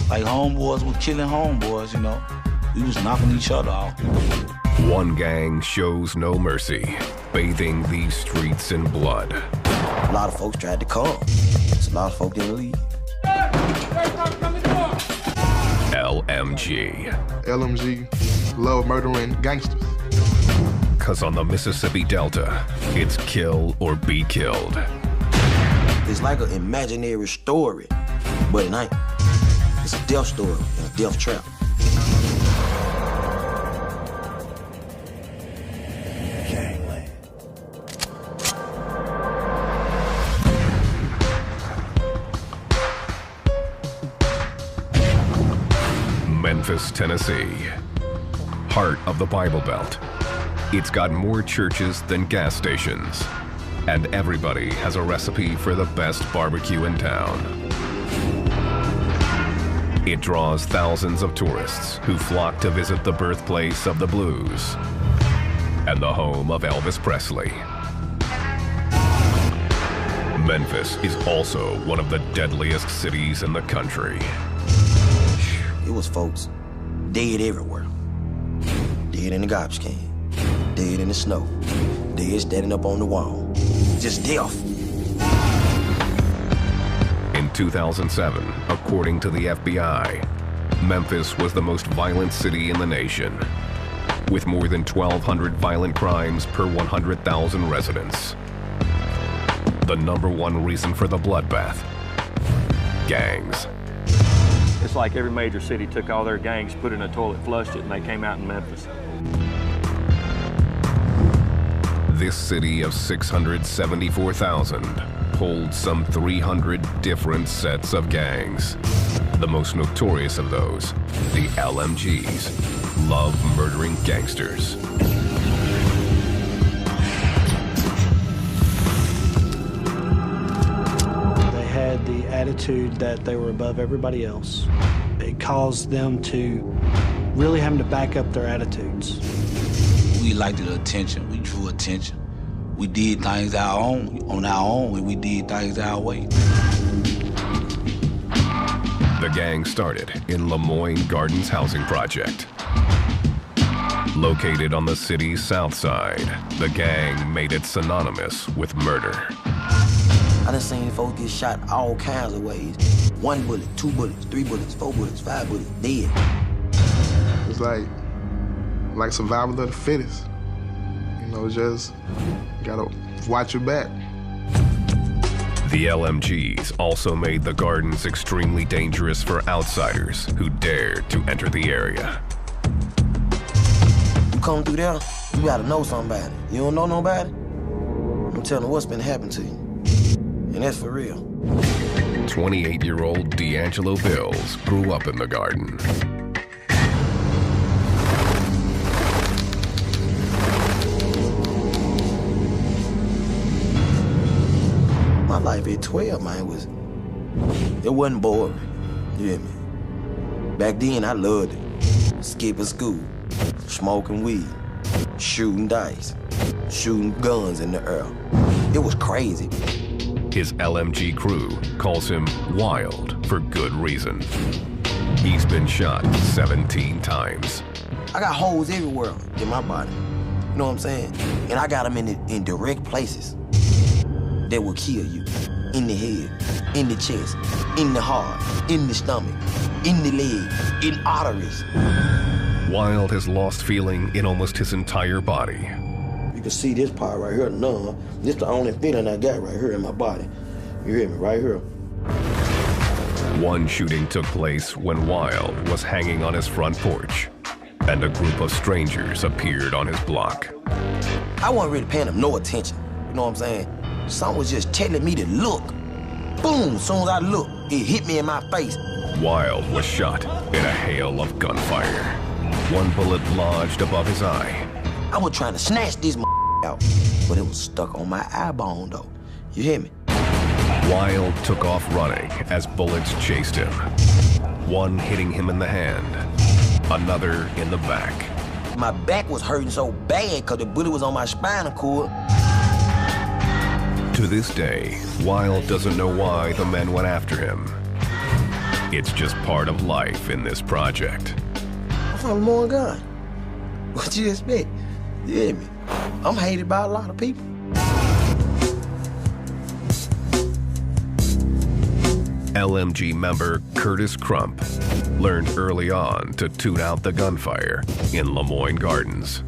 Like homeboys were killing homeboys, you know. We was knocking each other out. One gang shows no mercy, bathing these streets in blood. A lot of folks tried to come. So a lot of folks didn't leave. LMG. LMG, love murdering gangsters. Cause on the Mississippi Delta, it's kill or be killed. It's like an imaginary story, but it ain't. It's a death story and a death trap. Memphis, Tennessee, heart of the Bible Belt. It's got more churches than gas stations, and everybody has a recipe for the best barbecue in town. It draws thousands of tourists who flock to visit the birthplace of the blues and the home of Elvis Presley. Memphis is also one of the deadliest cities in the country. It was folks dead everywhere. Dead in the garbage can, dead in the snow, dead standing up on the wall. Just death. In 2007, according to the FBI, Memphis was the most violent city in the nation, with more than 1,200 violent crimes per 100,000 residents. The #1 reason for the bloodbath: gangs. It's like every major city took all their gangs, put it in a toilet, flushed it, and they came out in Memphis. This city of 674,000 holds some 300 different sets of gangs. The most notorious of those, the LMGs, love murdering gangsters. They had the attitude that they were above everybody else. It caused them to really having to back up their attitudes. We liked the attention. We drew attention. We did things on our own, and we did things our way. The gang started in Lemoyne Gardens Housing Project. Located on the city's south side, the gang made it synonymous with murder. I done seen folks get shot all kinds of ways. 1 bullet, 2 bullets, 3 bullets, 4 bullets, 5 bullets, dead. It's like survival of the fittest. You know, just gotta watch your back. The LMGs also made the gardens extremely dangerous for outsiders who dared to enter the area. You come through there, you gotta know somebody. You don't know nobody? I'm telling you what's been happening to you. And that's for real. 28-year-old D'Angelo Bills grew up in the garden. My life at 12, man, it wasn't boring. You hear me? Back then, I loved it. Skipping school, smoking weed, shooting dice, shooting guns in the air. It was crazy. His LMG crew calls him Wild for good reason. He's been shot 17 times. I got holes everywhere in my body. You know what I'm saying? And I got them in direct places that will kill you. In the head, in the chest, in the heart, in the stomach, in the leg, in arteries. Wild has lost feeling in almost his entire body. You can see this part right here, numb. This is the only feeling I got right here in my body. You hear me? Right here. One shooting took place when Wild was hanging on his front porch, and a group of strangers appeared on his block. I wasn't really paying them no attention. You know what I'm saying? Someone was just telling me to look. Boom, as soon as I looked, it hit me in my face. Wild was shot in a hail of gunfire. One bullet lodged above his eye. I was trying to snatch this out, but it was stuck on my eye bone, though. You hear me? Wild took off running as bullets chased him. One hitting him in the hand, another in the back. My back was hurting so bad because the bullet was on my spinal cord. To this day, Wild doesn't know why the men went after him. It's just part of life in this project. I'm from Lemoyne Garden. What you expect? You hear me? I'm hated by a lot of people. LMG member Curtis Crump learned early on to tune out the gunfire in Lemoyne Gardens.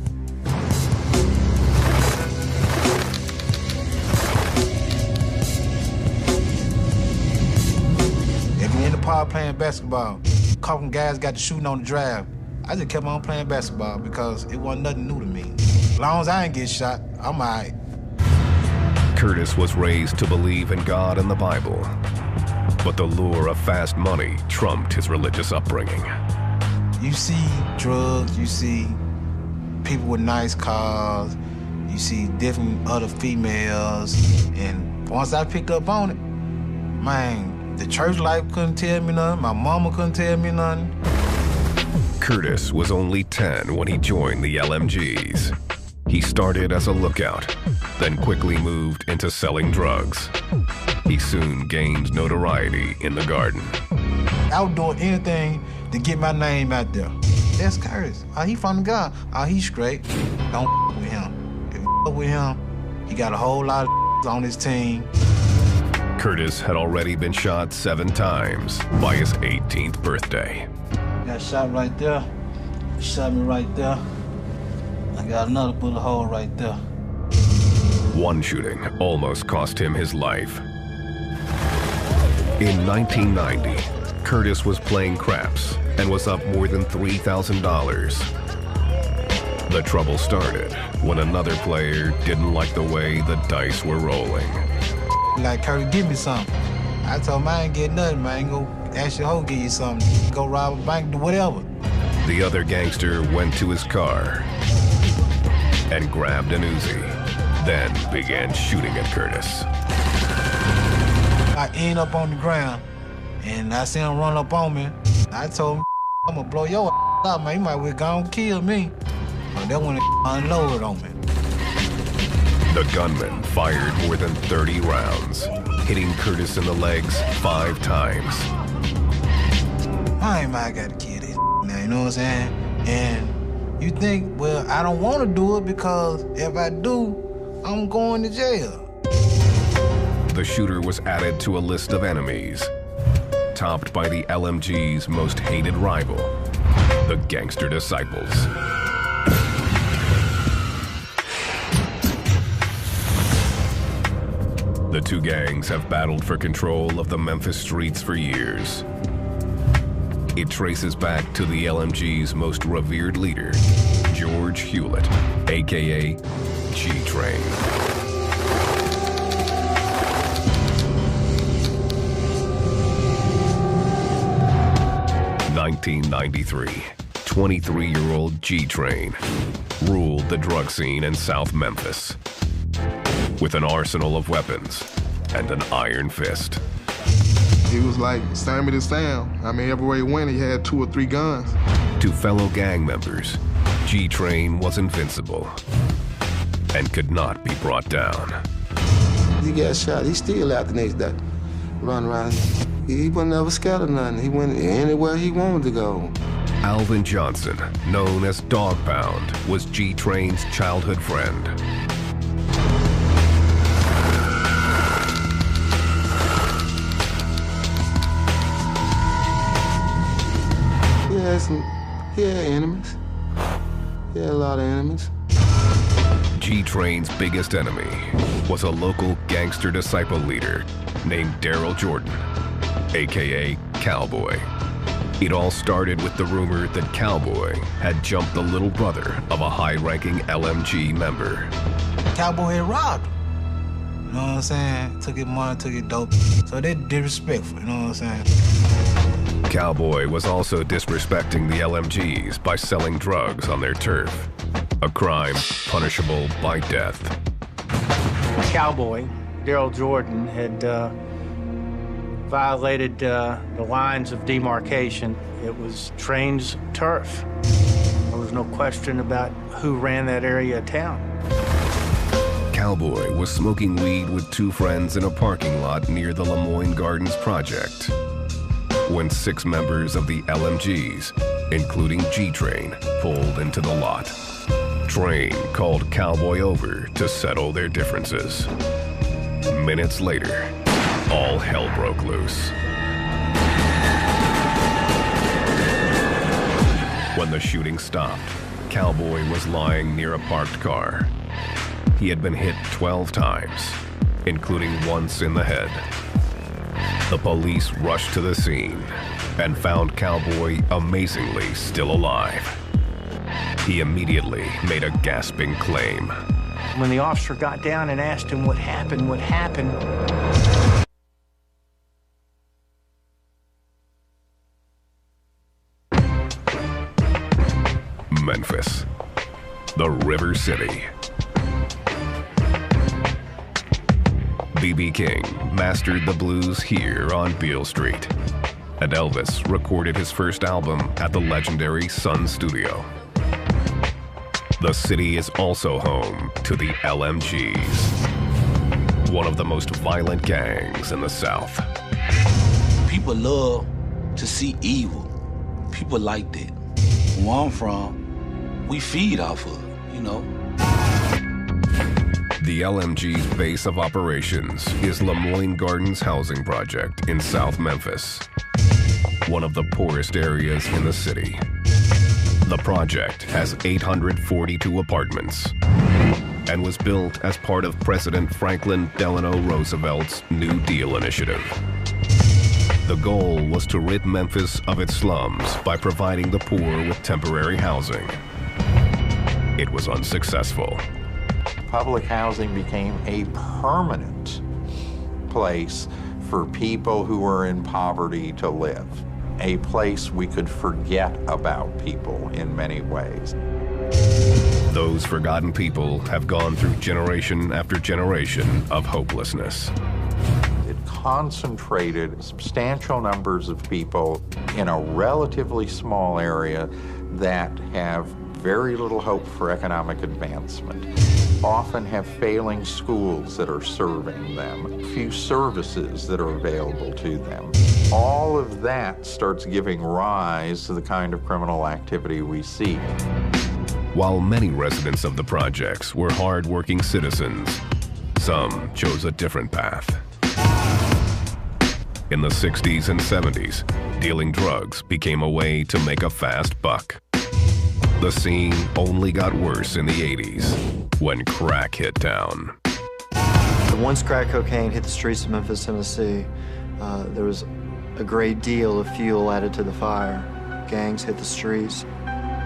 If you're in the park playing basketball, a couple guys got to shooting on the drive. I just kept on playing basketball because it wasn't nothing new to me. As long as I ain't get shot, I'm all right. Curtis was raised to believe in God and the Bible, but the lure of fast money trumped his religious upbringing. You see drugs, you see people with nice cars, you see different other females, and once I picked up on it, man, the church life couldn't tell me nothing, my mama couldn't tell me nothing. Curtis was only 10 when he joined the LMGs. He started as a lookout, then quickly moved into selling drugs. He soon gained notoriety in the garden. I was doing anything to get my name out there. That's Curtis. Oh, he from the gun. Oh, he's straight. Don't with him. If you with him, he got a whole lot of on his team. Curtis had already been shot 7 times by his 18th birthday. Got shot right there. Shot me right there. I got another bullet hole right there. One shooting almost cost him his life. In 1990, Curtis was playing craps and was up more than $3,000. The trouble started when another player didn't like the way the dice were rolling. Like, Curtis, give me something. I told him I ain't get nothing, man. Go ask your hoe, give you something. Go rob a bank, do whatever. The other gangster went to his car and grabbed an Uzi, then began shooting at Curtis. I end up on the ground, and I see him run up on me. I told him, I'm gonna blow your up, man. You might well go and kill me. But that one unloaded on me. The gunman fired more than 30 rounds, hitting Curtis in the legs 5 times. I gotta kill this now, you know what I'm saying? And you think, well, I don't want to do it because if I do, I'm going to jail. The shooter was added to a list of enemies, topped by the LMG's most hated rival, the Gangster Disciples. The two gangs have battled for control of the Memphis streets for years. It traces back to the LMG's most revered leader, George Hewlett, a.k.a. G-Train. In 1993, 23-year-old G-Train ruled the drug scene in South Memphis with an arsenal of weapons and an iron fist. He was like Sammy the Sam. I mean, everywhere he went, he had 2 or 3 guns. To fellow gang members, G-Train was invincible and could not be brought down. He got shot. He still out the next day, running around. He was never scared of nothing. He went anywhere he wanted to go. Alvin Johnson, known as Dog Pound, was G-Train's childhood friend. He had enemies. He had a lot of enemies. G-Train's biggest enemy was a local gangster disciple leader named Daryl Jordan, a.k.a. Cowboy. It all started with the rumor that Cowboy had jumped the little brother of a high-ranking LMG member. Cowboy had robbed him. You know what I'm saying? Took his money, took his dope. So they disrespectful, you know what I'm saying? Cowboy was also disrespecting the LMGs by selling drugs on their turf, a crime punishable by death. Cowboy, Daryl Jordan, had violated the lines of demarcation. It was Train's turf. There was no question about who ran that area of town. Cowboy was smoking weed with 2 friends in a parking lot near the Lemoyne Gardens project. when 6 members of the LMGs, including G-Train, pulled into the lot. Train called Cowboy over to settle their differences. Minutes later, all hell broke loose. When the shooting stopped, Cowboy was lying near a parked car. He had been hit 12 times, including once in the head. The police rushed to the scene and found Cowboy amazingly still alive. He immediately made a gasping claim. When the officer got down and asked him what happened, Memphis, the River City. B.B. King mastered the blues here on Beale Street, and Elvis recorded his first album at the legendary Sun Studio. The city is also home to the LMGs, one of the most violent gangs in the South. People love to see evil. People like that. Where I'm from, we feed off of it, you know. The LMG's base of operations is Lemoyne Gardens Housing Project in South Memphis, one of the poorest areas in the city. The project has 842 apartments and was built as part of President Franklin Delano Roosevelt's New Deal initiative. The goal was to rid Memphis of its slums by providing the poor with temporary housing. It was unsuccessful. Public housing became a permanent place for people who were in poverty to live, a place we could forget about people in many ways. Those forgotten people have gone through generation after generation of hopelessness. It concentrated substantial numbers of people in a relatively small area that have very little hope for economic advancement, often have failing schools that are serving them, few services that are available to them. All of that starts giving rise to the kind of criminal activity we see. While many residents of the projects were hard-working citizens, some chose a different path. In the 60s and 70s, dealing drugs became a way to make a fast buck. The scene only got worse in the 80s, when crack hit town. Once crack cocaine hit the streets of Memphis, Tennessee, there was a great deal of fuel added to the fire. Gangs hit the streets.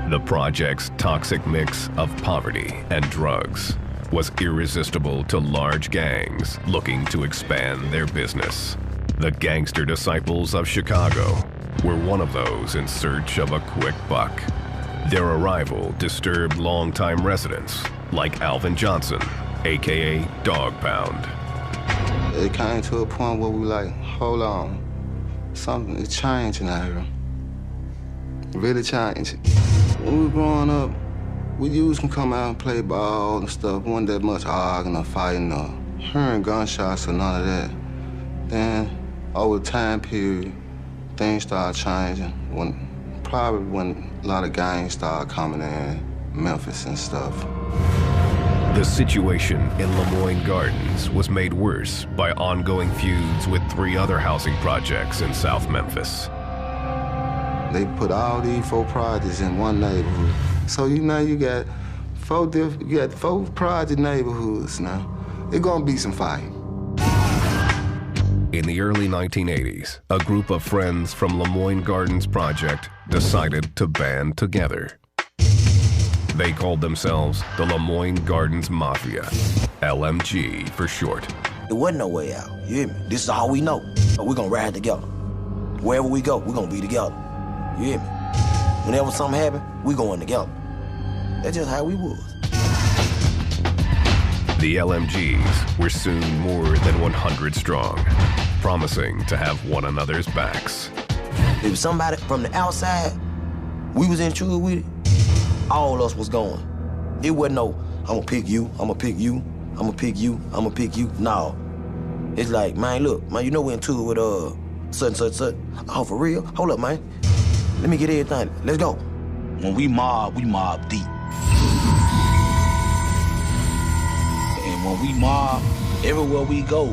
The project's toxic mix of poverty and drugs was irresistible to large gangs looking to expand their business. The gangster disciples of Chicago were one of those in search of a quick buck. Their arrival disturbed longtime residents like Alvin Johnson, aka Dog Pound. It came to a point where we like, hold on, something is changing out here. Really changing. When we were growing up, we used to come out and play ball and stuff. Wasn't that much arguing or fighting or hearing gunshots or none of that. Then, over the time period, things started changing. Probably when a lot of gangs started coming in Memphis and stuff. The situation in Lemoyne Gardens was made worse by ongoing feuds with 3 other housing projects in South Memphis. They put all these 4 projects in one neighborhood. So you got 4 project neighborhoods now. There's gonna be some fighting. In the early 1980s, a group of friends from Lemoyne Gardens Project decided to band together. They called themselves the Lemoyne Gardens Mafia, LMG for short. There wasn't no way out, you hear me? This is all we know. We're gonna ride together. Wherever we go, we're gonna be together. You hear me? Whenever something happen, we going together. That's just how we was. The LMGs were soon more than 100 strong, promising to have one another's backs. If somebody from the outside, we was in trouble with it, all of us was going. It wasn't no, I'm gonna pick you, I'm gonna pick you, I'm gonna pick you, I'm gonna pick you. No. It's like, man, look, man, you know we're in trouble with Such. Oh, for real? Hold up, man. Let me get everything. Let's go. When we mob deep. And when we mob, everywhere we go,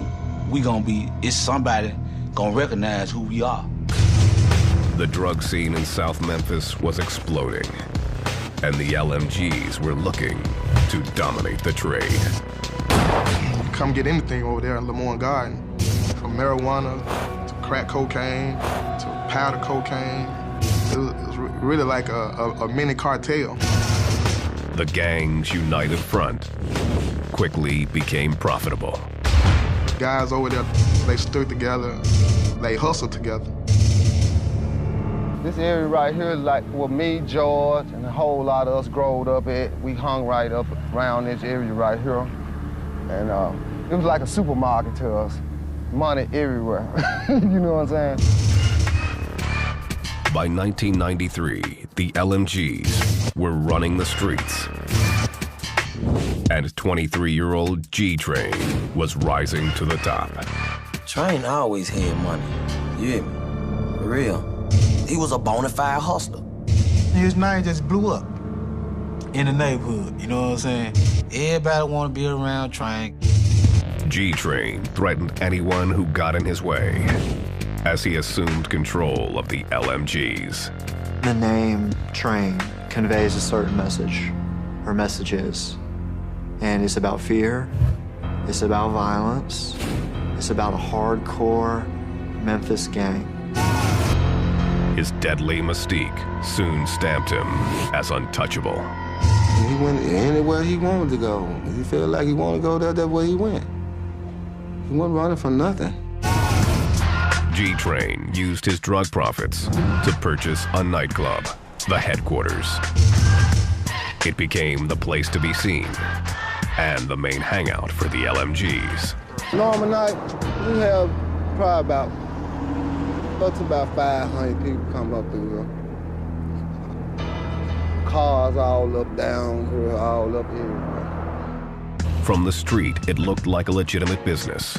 it's somebody gonna recognize who we are. The drug scene in South Memphis was exploding, and the LMGs were looking to dominate the trade. You come get anything over there in Lemoyne Garden, from marijuana to crack cocaine to powder cocaine. It was really like a mini cartel. The gang's united front quickly became profitable. Guys over there, they stood together, they hustled together. This area right here is like where me, George, and a whole lot of us growed up at. We hung right up around this area right here. And it was like a supermarket to us. Money everywhere. You know what I'm saying? By 1993, the LMGs were running the streets. And 23-year-old G-Train was rising to the top. Train always had money. You hear me? For real. He was a bona fide hustler. His name just blew up in the neighborhood, you know what I'm saying? Everybody want to be around Train. G-Train threatened anyone who got in his way as he assumed control of the LMGs. The name Train conveys a certain message, or messages. And it's about fear, it's about violence, it's about a hardcore Memphis gang. His deadly mystique soon stamped him as untouchable. He went anywhere he wanted to go. If he felt like he wanted to go there, that's where he went. He wasn't running from nothing. G-Train used his drug profits to purchase a nightclub, the Headquarters. It became the place to be seen and the main hangout for the LMGs. Normal night, we have probably up to about 500 people come up through here. Cars all up, down here, all up here. From the street, it looked like a legitimate business.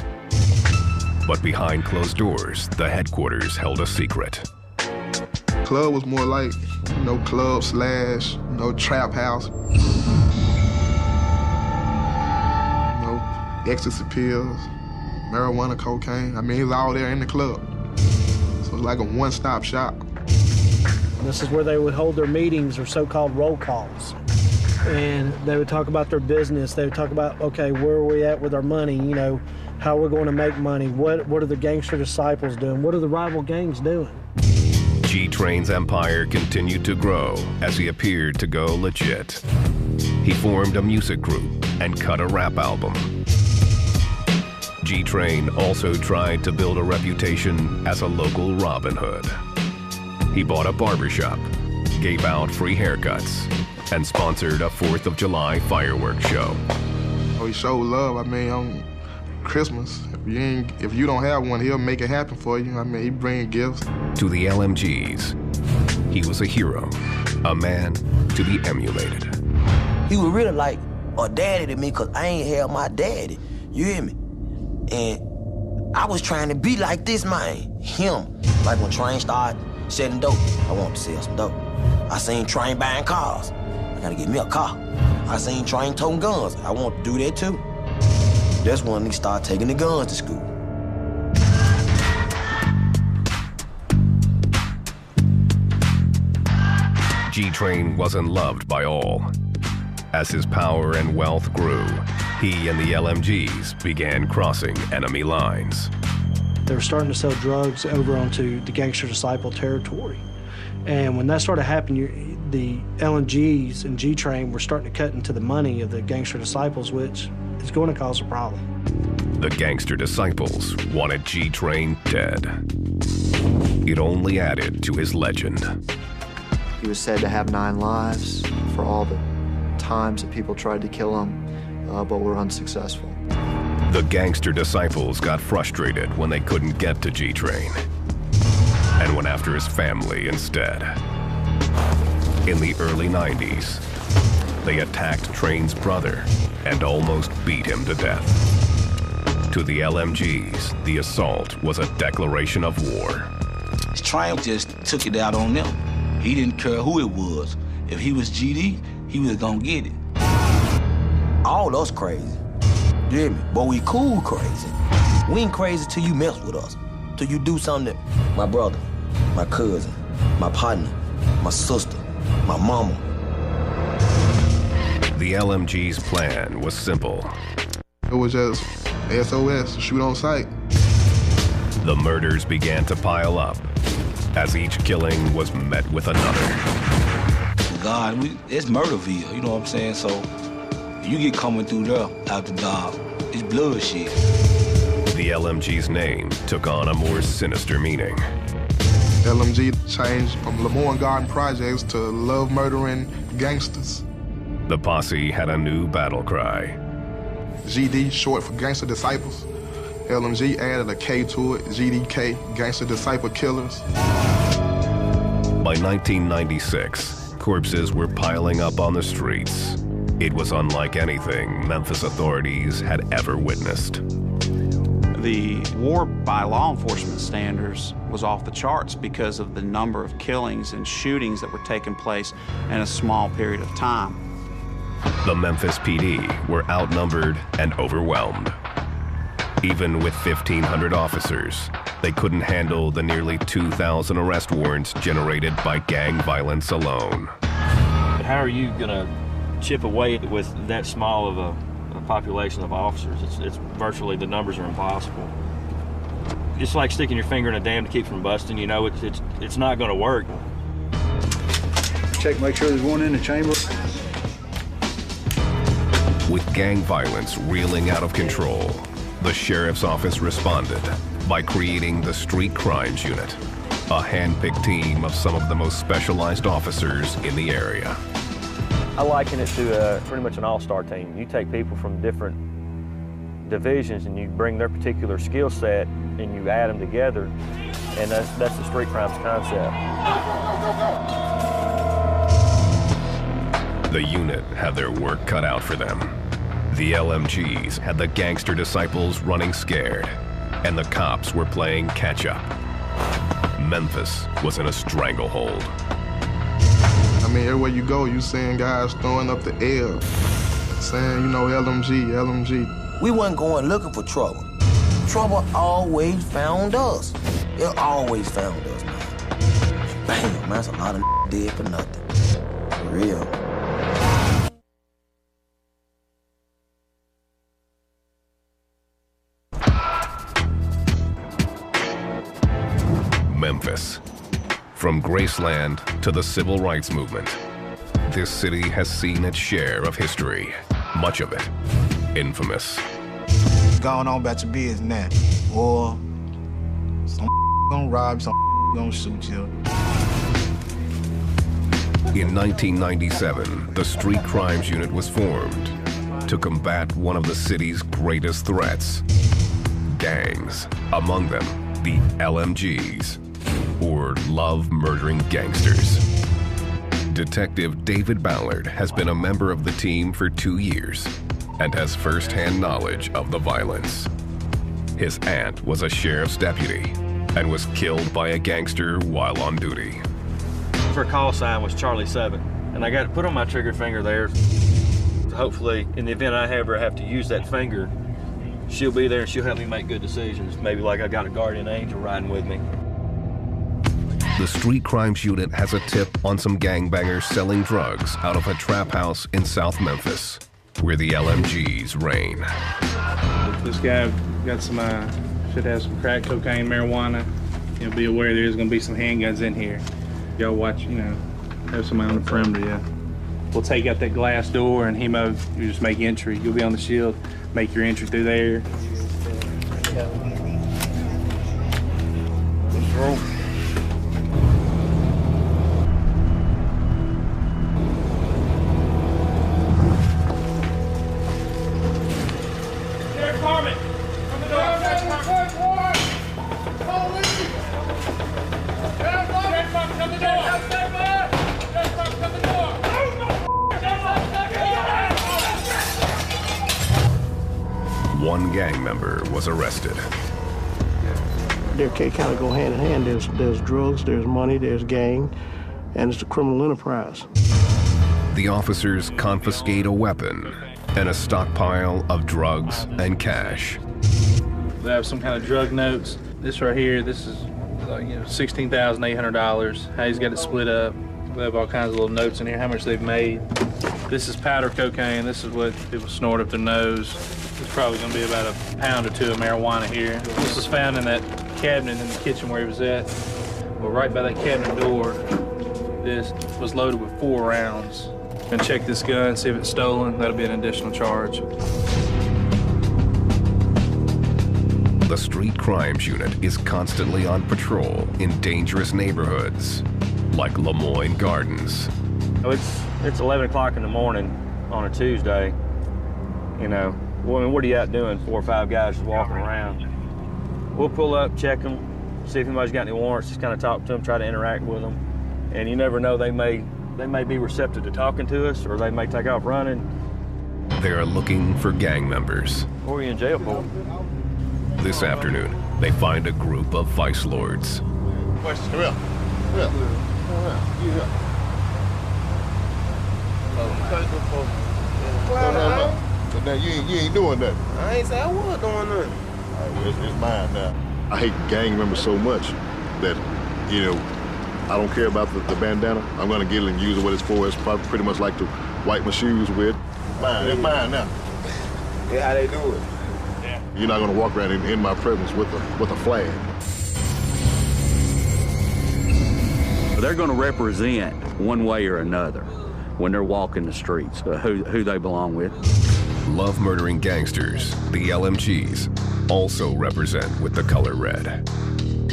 But behind closed doors, the Headquarters held a secret. Club was more like, club slash, trap house. Ecstasy pills, marijuana, cocaine. I mean, it's all there in the club. So it's like a one-stop shop. This is where they would hold their meetings or so-called roll calls. And they would talk about their business. They would talk about, okay, where are we at with our money? How we're going to make money. What are the gangster disciples doing? What are the rival gangs doing? G-Train's empire continued to grow as he appeared to go legit. He formed a music group and cut a rap album. G-Train also tried to build a reputation as a local Robin Hood. He bought a barbershop, gave out free haircuts, and sponsored a 4th of July fireworks show. He showed love, on Christmas. If you don't have one, he'll make it happen for you. He bring gifts. To the LMGs, he was a hero, a man to be emulated. He was really like a daddy to me because I ain't had my daddy. You hear me? And I was trying to be like this man, him. Like when Train started selling dope, I wanted to sell some dope. I seen Train buying cars. I gotta get me a car. I seen Train toting guns. I want to do that too. That's when he started taking the guns to school. G-Train wasn't loved by all. As his power and wealth grew, he and the LMGs began crossing enemy lines. They were starting to sell drugs over onto the gangster disciple territory. And when that started happening, the LMGs and G-Train were starting to cut into the money of the gangster disciples, which is going to cause a problem. The gangster disciples wanted G-Train dead. It only added to his legend. He was said to have 9 lives for all the times that people tried to kill him, but were unsuccessful. The gangster disciples got frustrated when they couldn't get to G-Train and went after his family instead. In the early 90s, they attacked Train's brother and almost beat him to death. To the LMGs, the assault was a declaration of war. His triumph just took it out on them. He didn't care who it was. If he was GD, he was gonna get it. All us crazy. You hear me? But we cool crazy. We ain't crazy till you mess with us. Till you do something that my brother, my cousin, my partner, my sister, my mama. The LMG's plan was simple. It was just SOS, shoot on sight. The murders began to pile up as each killing was met with another. God, it's Murderville, you know what I'm saying? So you get coming through there after dark, it's bloodshed. The LMG's name took on a more sinister meaning. LMG changed from Lamorne Garden Projects to Love Murdering Gangsters. The posse had a new battle cry. GD, short for Gangster Disciples. LMG added a K to it, GDK, Gangster Disciple Killers. By 1996, corpses were piling up on the streets. It was unlike anything Memphis authorities had ever witnessed. The war by law enforcement standards was off the charts because of the number of killings and shootings that were taking place in a small period of time. The Memphis PD were outnumbered and overwhelmed. Even with 1,500 officers, they couldn't handle the nearly 2,000 arrest warrants generated by gang violence alone. How are you gonna chip away with that small of a population of officers? It's virtually, the numbers are impossible. It's like sticking your finger in a dam to keep from busting. You know, it's not gonna work. Check, make sure there's one in the chamber. With gang violence reeling out of control, the sheriff's office responded by creating the Street Crimes Unit, a hand-picked team of some of the most specialized officers in the area. I liken it to pretty much an all-star team. You take people from different divisions and you bring their particular skill set and you add them together, and that's the street crimes concept. The unit had their work cut out for them. The LMGs had the gangster disciples running scared, and the cops were playing catch-up. Memphis was in a stranglehold. I mean, everywhere you go, you seeing guys throwing up the L, saying, you know, LMG, LMG. We wasn't going looking for trouble. Trouble always found us. It always found us, man. Bam, man, that's a lot of dead for nothing. For real. Memphis. From Graceland to the Civil Rights Movement, this city has seen its share of history, much of it infamous. Going on about your business now, or some gonna rob, some gonna shoot you. In 1997, the Street Crimes Unit was formed to combat one of the city's greatest threats, gangs, among them the LMGs, or love murdering gangsters. Detective David Ballard has been a member of the team for 2 years and has first-hand knowledge of the violence. His aunt was a sheriff's deputy and was killed by a gangster while on duty. Her call sign was Charlie 7, and I got it put on my trigger finger there. Hopefully, in the event I ever have to use that finger, she'll be there and she'll help me make good decisions. Maybe like I got a guardian angel riding with me. The Street Crimes Unit has a tip on some gangbangers selling drugs out of a trap house in South Memphis, where the LMGs reign. This guy got some, should have some crack cocaine, marijuana. You'll be aware there's gonna be some handguns in here. Y'all watch, you know, have somebody on the perimeter, yeah. We'll take out that glass door and Hemo, you just make entry. You'll be on the shield, make your entry through there. Let's roll. one gang member was arrested. They kind of go hand in hand. There's drugs, there's money, there's gang, and it's a criminal enterprise. The officers confiscate a weapon and a stockpile of drugs and cash. They have some kind of drug notes. This right here, this is like, $16,800. How he's got it split up. They have all kinds of little notes in here, how much they've made. This is powder cocaine. This is what people snort up their nose. There's probably gonna be about a pound or two of marijuana here. This was found in that cabinet in the kitchen where he was at. Well, right by that cabinet door, this was loaded with 4 rounds. And check this gun, see if it's stolen. That'll be an additional charge. The Street Crimes Unit is constantly on patrol in dangerous neighborhoods, like Lemoyne Gardens. It's 11 o'clock in the morning on a Tuesday. You know, what are you out doing? 4 or 5 guys just walking around. We'll pull up, check them, see if anybody's got any warrants, just kind of talk to them, try to interact with them. And you never know, they may be receptive to talking to us, or they may take off running. They are looking for gang members. What are you in jail for? This afternoon, they find a group of vice lords. Question. Come here. No. Now you ain't doing nothing. I ain't say I was doing nothing. All right, well, it's mine now. I hate gang members so much that, I don't care about the bandana. I'm gonna get it and use it what it's for. It's probably pretty much like to wipe my shoes with. It's mine now. Yeah, how they do it? Yeah. You're not gonna walk around in my presence with a flag. They're gonna represent one way or another when they're walking the streets, who they belong with. Love murdering gangsters, the LMGs, also represent with the color red.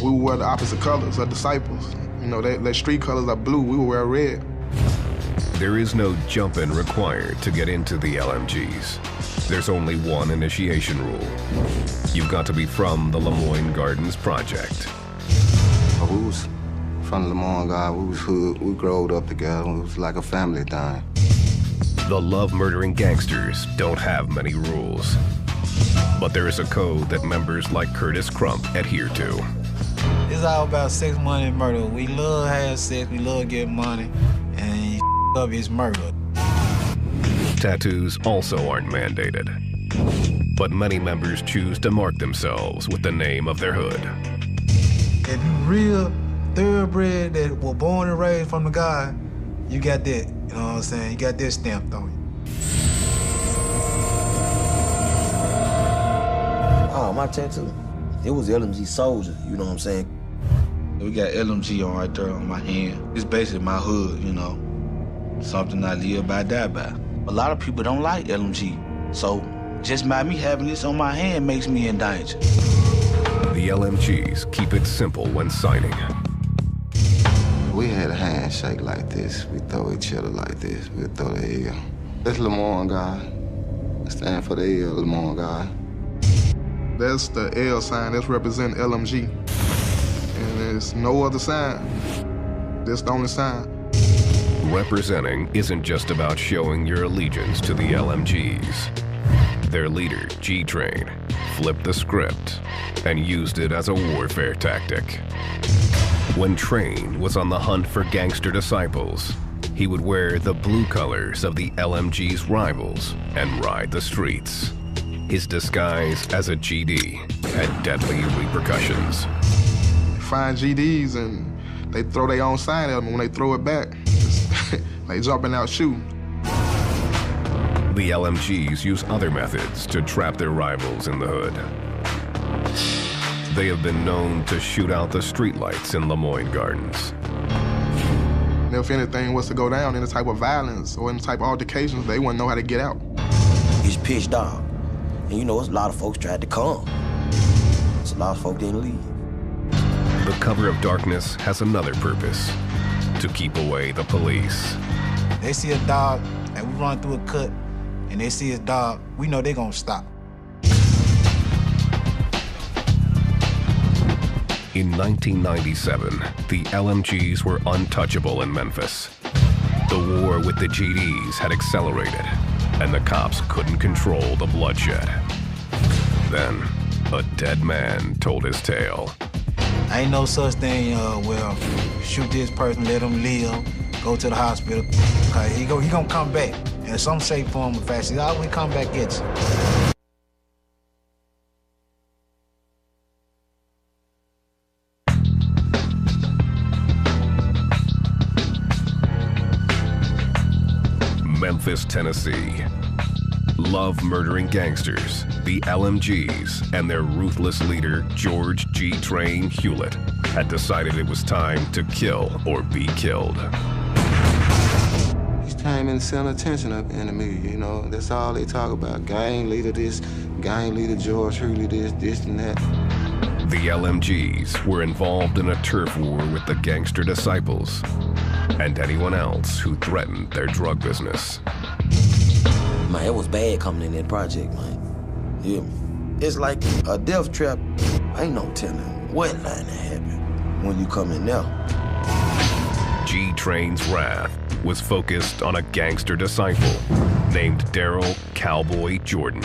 We will wear the opposite colors of disciples. Their street colors are blue, we will wear red. There is no jump-in required to get into the LMGs. There's only one initiation rule. You've got to be from the Lemoyne Gardens Project. We was from the Lemoyne Gardens, we was hood, we growed up together, it was like a family thing. The love-murdering gangsters don't have many rules. But there is a code that members like Curtis Crump adhere to. It's all about sex, money, and murder. We love having sex, we love getting money, and up is murder. Tattoos also aren't mandated. But many members choose to mark themselves with the name of their hood. If you real thoroughbred that were born and raised from the God, you got that, you know what I'm saying? You got that stamped on you. Oh, my tattoo? It was LMG Soldier, you know what I'm saying? We got LMG on right there on my hand. It's basically my hood, something I live by, die by. A lot of people don't like LMG, so just by me having this on my hand makes me in danger. The LMGs keep it simple when signing. We had a handshake like this. We throw each other like this. We throw the L. That's Lemoyne guy. I stand for the L, Lemoyne guy. That's the L sign. That's represent LMG. And there's no other sign. That's the only sign. Representing isn't just about showing your allegiance to the LMGs. Their leader, G-Train, flipped the script and used it as a warfare tactic. When Train was on the hunt for gangster disciples, he would wear the blue colors of the LMG's rivals and ride the streets. His disguise as a GD had deadly repercussions. Find GDs and they throw their own sign at them. When they throw it back, they jumping out shooting. The LMGs use other methods to trap their rivals in the hood. They have been known to shoot out the streetlights in Lemoyne Gardens. And if anything was to go down, any type of violence or any type of altercations, they wouldn't know how to get out. It's pitch dark. And a lot of folks tried to come. So a lot of folks didn't leave. The cover of darkness has another purpose: to keep away the police. They see a dog, and we run through a cut, and they see his dog, we know they're gonna stop. In 1997, the LMGs were untouchable in Memphis. The war with the GDs had accelerated, and the cops couldn't control the bloodshed. Then, a dead man told his tale. Ain't no such thing, well, shoot this person, let him live, go to the hospital. Okay, he gonna come back. And some shape, form, or fashion, he always come back at you. Memphis, Tennessee. Love murdering gangsters, the LMGs, and their ruthless leader, George G. Train Hewlett, had decided it was time to kill or be killed. He's time in the center attention up in the media, you know. That's all they talk about. Gang leader this, gang leader George Hewlett this and that. The LMGs were involved in a turf war with the gangster disciples and anyone else who threatened their drug business. Man, it was bad coming in that project, man. Yeah. It's like a death trap. Ain't no telling what line to happen when you come in there. G-Train's wrath was focused on a gangster disciple named Daryl Cowboy Jordan.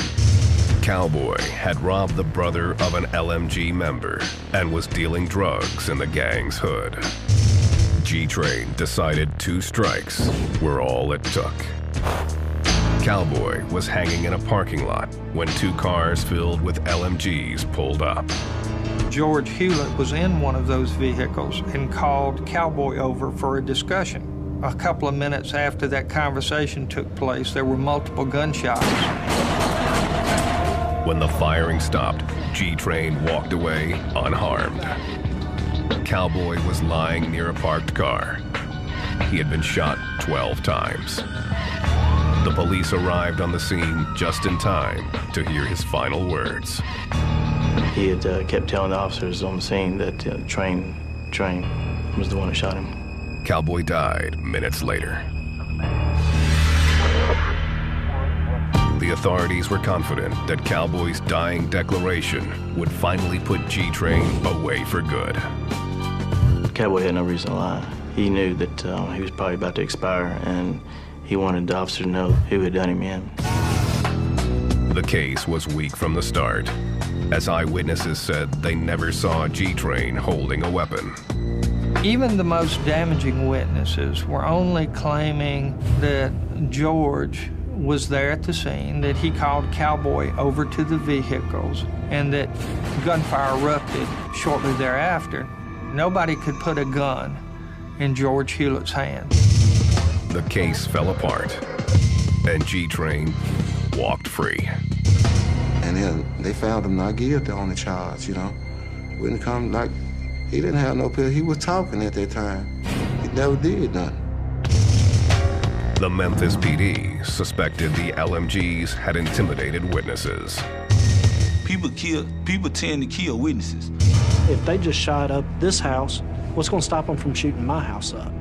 Cowboy had robbed the brother of an LMG member and was dealing drugs in the gang's hood. G-Train decided 2 strikes were all it took. Cowboy was hanging in a parking lot when 2 cars filled with LMGs pulled up. George Hewlett was in one of those vehicles and called Cowboy over for a discussion. A couple of minutes after that conversation took place, there were multiple gunshots. When the firing stopped, G-Train walked away unharmed. Cowboy was lying near a parked car. He had been shot 12 times. The police arrived on the scene just in time to hear his final words. He had kept telling the officers on the scene that Train was the one who shot him. Cowboy died minutes later. The authorities were confident that Cowboy's dying declaration would finally put G-Train away for good. Cowboy had no reason to lie. He knew that he was probably about to expire, and he wanted the officer to know who had done him in. The case was weak from the start, as eyewitnesses said they never saw G-Train holding a weapon. Even the most damaging witnesses were only claiming that George was there at the scene, that he called Cowboy over to the vehicles, and that gunfire erupted shortly thereafter. Nobody could put a gun in George Hewlett's hand. The case fell apart, and G-Train walked free. And then they found him not guilty on the charge, you know. Wouldn't come like, he didn't have no pill. He was talking at that time. He never did nothing. The Memphis PD suspected the LMGs had intimidated witnesses. People tend to kill witnesses. If they just shot up this house, what's going to stop them from shooting my house up?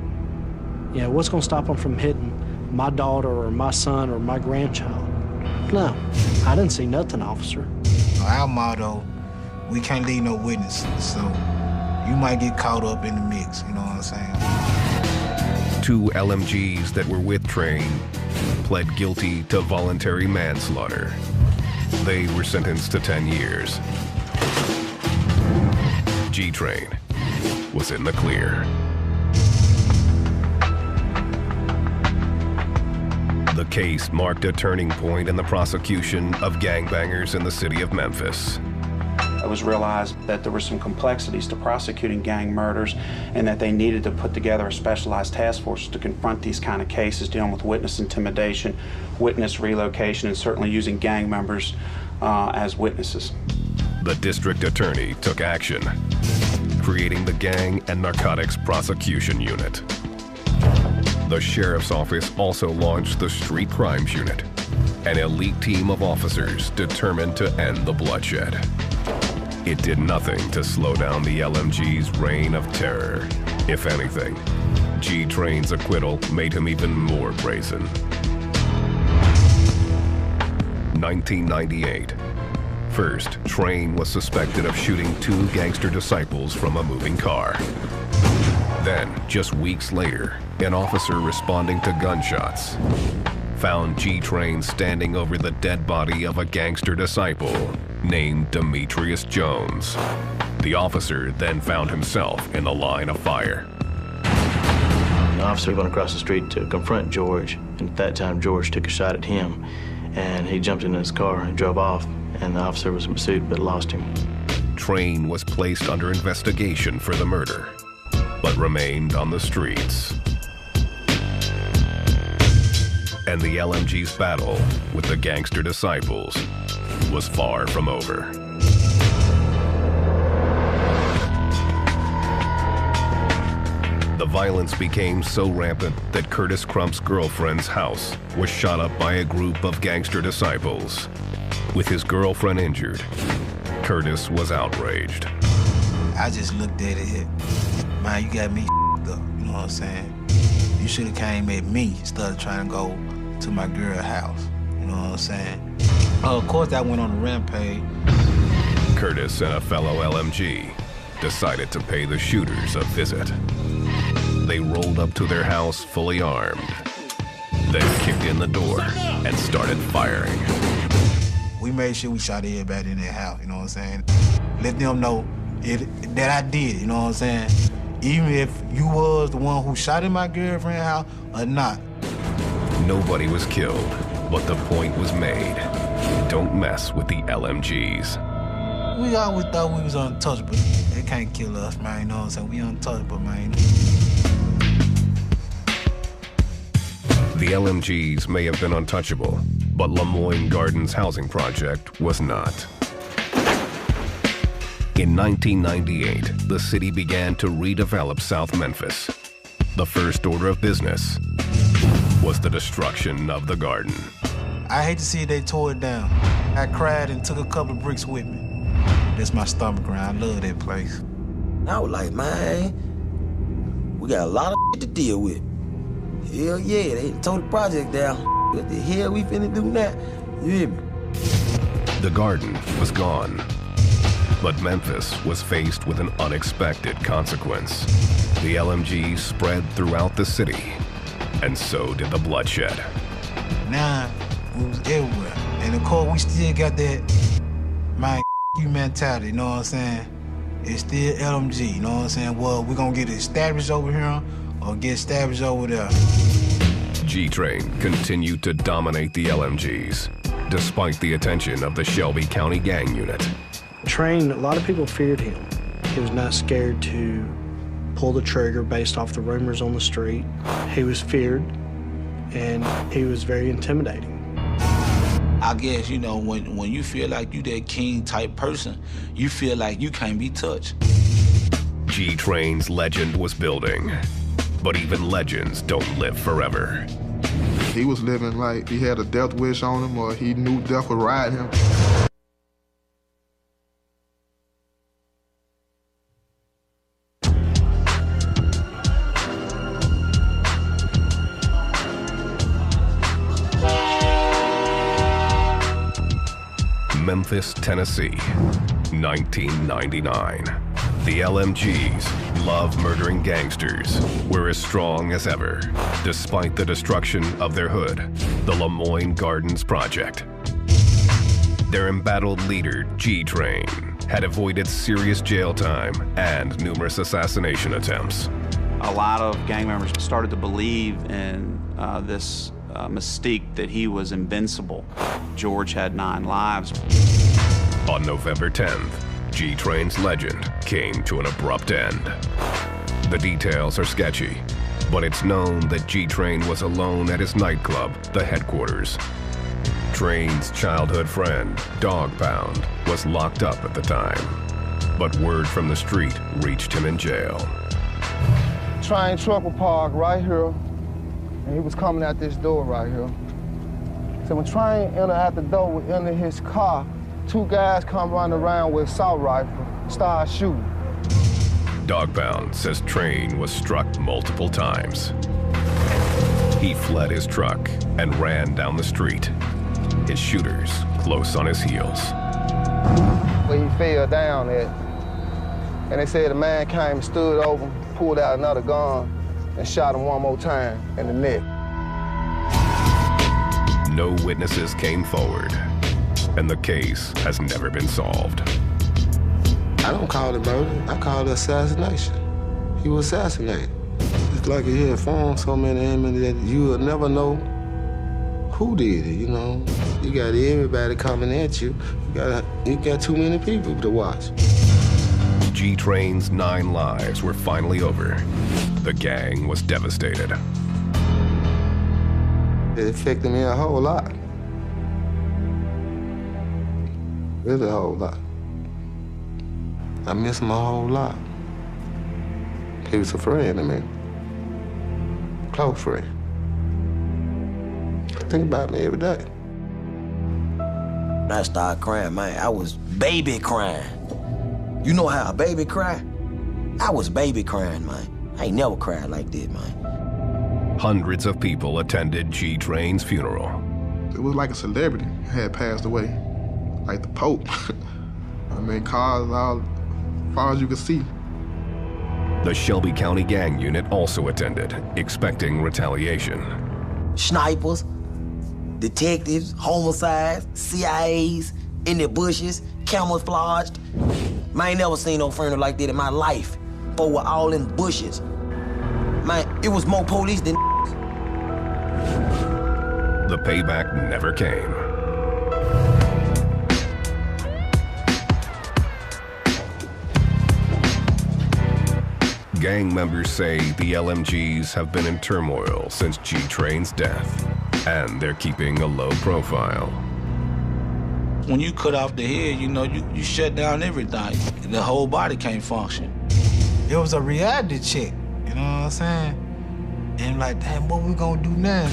You know, what's going to stop them from hitting my daughter or my son or my grandchild? No, I didn't see nothing, officer. Our motto, we can't leave no witnesses, so you might get caught up in the mix, you know what I'm saying? 2 LMGs that were with Train pled guilty to voluntary manslaughter. They were sentenced to 10 years. G-Train was in the clear. The case marked a turning point in the prosecution of gangbangers in the city of Memphis. It was realized that there were some complexities to prosecuting gang murders and that they needed to put together a specialized task force to confront these kind of cases dealing with witness intimidation, witness relocation, and certainly using gang members as witnesses. The district attorney took action, creating the Gang and Narcotics Prosecution Unit. The sheriff's office also launched the Street Crimes Unit, an elite team of officers determined to end the bloodshed. It did nothing to slow down the LMG's reign of terror. If anything, G-Train's acquittal made him even more brazen. 1998. First, Train was suspected of shooting 2 gangster disciples from a moving car. Then, just weeks later, an officer responding to gunshots found G-Train standing over the dead body of a gangster disciple named Demetrius Jones. The officer then found himself in the line of fire. The officer went across the street to confront George, and at that time George took a shot at him, and he jumped in his car and drove off, and the officer was in pursuit but lost him. Train was placed under investigation for the murder, but remained on the streets. And the LMG's battle with the gangster disciples was far from over. The violence became so rampant that Curtis Crump's girlfriend's house was shot up by a group of gangster disciples. With his girlfriend injured, Curtis was outraged. I just looked at it, man, you got me up, you know what I'm saying? You should have came at me instead of trying to go to my girl's house, you know what I'm saying? Of course, I went on a rampage. Curtis and a fellow LMG decided to pay the shooters a visit. They rolled up to their house fully armed, then kicked in the door and started firing. We made sure we shot everybody in their house, you know what I'm saying? Let them know that I did, you know what I'm saying? Even if you was the one who shot in my girlfriend's house or not. Nobody was killed, but the point was made. Don't mess with the LMGs. We always thought we was untouchable. They can't kill us, man, you know what I'm saying? We untouchable, man. The LMGs may have been untouchable, but Lemoyne Gardens housing project was not. In 1998, the city began to redevelop South Memphis. The first order of business was the destruction of the garden. I hate to see they tore it down. I cried and took a couple of bricks with me. That's my stomach ground. I love that place. I was like, man, we got a lot of to deal with. Hell yeah, they tore the project down. What the hell we finna do now? You hear me? The garden was gone, but Memphis was faced with an unexpected consequence. The LMGs spread throughout the city, and so did the bloodshed. Now, we was everywhere. And of course, we still got that, man, you mentality, you know what I'm saying? It's still LMG, you know what I'm saying? Well, we're gonna get established over here or get established over there. G-Train continued to dominate the LMGs, despite the attention of the Shelby County Gang Unit. Train, a lot of people feared him. He was not scared to pull the trigger based off the rumors on the street. He was feared, and he was very intimidating. I guess, you know, when you feel like you that king type person, you feel like you can't be touched. G-Train's legend was building, but even legends don't live forever. He was living like he had a death wish on him or he knew death would ride him. Memphis, Tennessee, 1999. The LMGs, love murdering gangsters, were as strong as ever, despite the destruction of their hood, the Lemoyne Gardens Project. Their embattled leader, G-Train, had avoided serious jail time and numerous assassination attempts. A lot of gang members started to believe in this mystique that he was invincible. George had 9 lives. On November 10th, G-Train's legend came to an abrupt end. The details are sketchy, but it's known that G-Train was alone at his nightclub, the Headquarters. Train's childhood friend, Dog Pound, was locked up at the time, but word from the street reached him in jail. Train truck was parked right here, and he was coming out this door right here. So when Train entered out the door, we entered his car, 2 guys come running around with assault rifle, start shooting. Dogbound says Train was struck multiple times. He fled his truck and ran down the street, his shooters close on his heels. Where he fell down at, and they said the man came and stood over him, pulled out another gun, and shot him one more time in the neck. No witnesses came forward, and the case has never been solved. I don't call it murder. I call it assassination. He was assassinated. It's like he had formed so many enemies that you will never know who did it, you know. You got everybody coming at you. You got too many people to watch. G-Train's 9 lives were finally over. The gang was devastated. It affected me a whole lot. Really a whole lot. I miss him a whole lot. He was a friend to me. Close friend. Think about me every day. When I started crying, man, I was baby crying. You know how a baby cry? I was baby crying, man. I ain't never cried like that, man. Hundreds of people attended G-Train's funeral. It was like a celebrity had passed away, like the Pope. I mean, cars all as far as you could see. The Shelby County Gang Unit also attended, expecting retaliation. Snipers, detectives, homicides, CIAs, in the bushes, camouflaged. Man, I ain't never seen no funeral like that in my life. But we're all in bushes. Man, it was more police than The payback never came. Gang members say the LMGs have been in turmoil since G-Train's death, and they're keeping a low profile. When you cut off the head, you know, you shut down everything. The whole body can't function. It was a reality check, you know what I'm saying? And like, damn, what we gonna do now?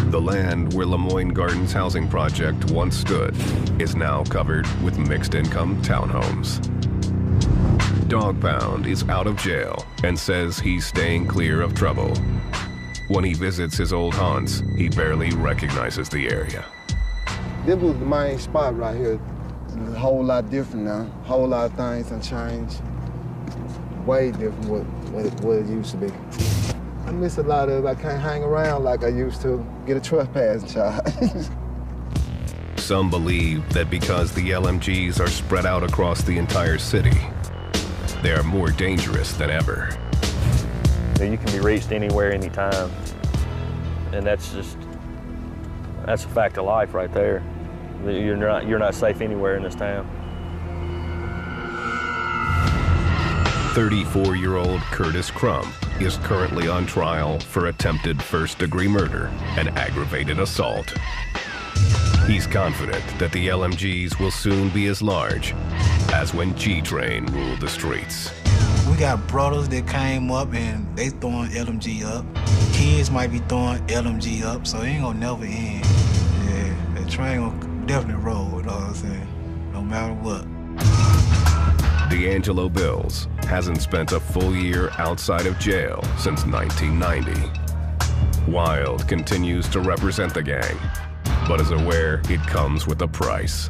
The land where Lemoyne Gardens Housing Project once stood is now covered with mixed-income townhomes. Dog Pound is out of jail and says he's staying clear of trouble. When he visits his old haunts, he barely recognizes the area. This was the main spot right here. It's a whole lot different now. A whole lot of things have changed. Way different what it used to be. I miss a lot of it. I can't hang around like I used to. Get a trespassing charge. Some believe that because the LMGs are spread out across the entire city, they are more dangerous than ever. You can be reached anywhere, anytime. And that's a fact of life right there. You're not safe anywhere in this town. 34-year-old Curtis Crump is currently on trial for attempted first-degree murder and aggravated assault. He's confident that the LMGs will soon be as large as when G-Train ruled the streets. We got brothers that came up and they throwing LMG up. Kids might be throwing LMG up, so it ain't gonna never end. Yeah, the train gonna definitely roll, you know what I'm saying? No matter what. D'Angelo Bills hasn't spent a full year outside of jail since 1990. Wild continues to represent the gang, but is aware it comes with a price.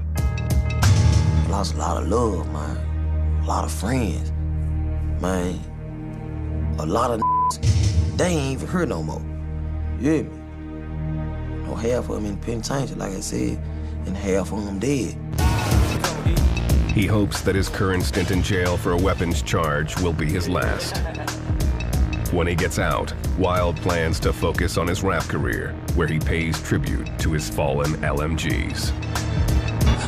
Lost a lot of love, man. A lot of friends. Man, a lot of they ain't even here no more. You hear me? No, half of them in penitentiary, like I said, and half of them dead. He hopes that his current stint in jail for a weapons charge will be his last. When he gets out, Wild plans to focus on his rap career, where he pays tribute to his fallen LMGs.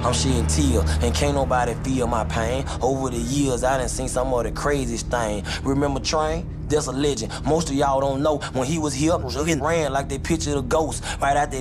I'm shedding tears, and can't nobody feel my pain. Over the years, I done seen some of the craziest thing. Remember Train? That's a legend. Most of y'all don't know. When he was here, he ran like they pictured a ghost. Right after that,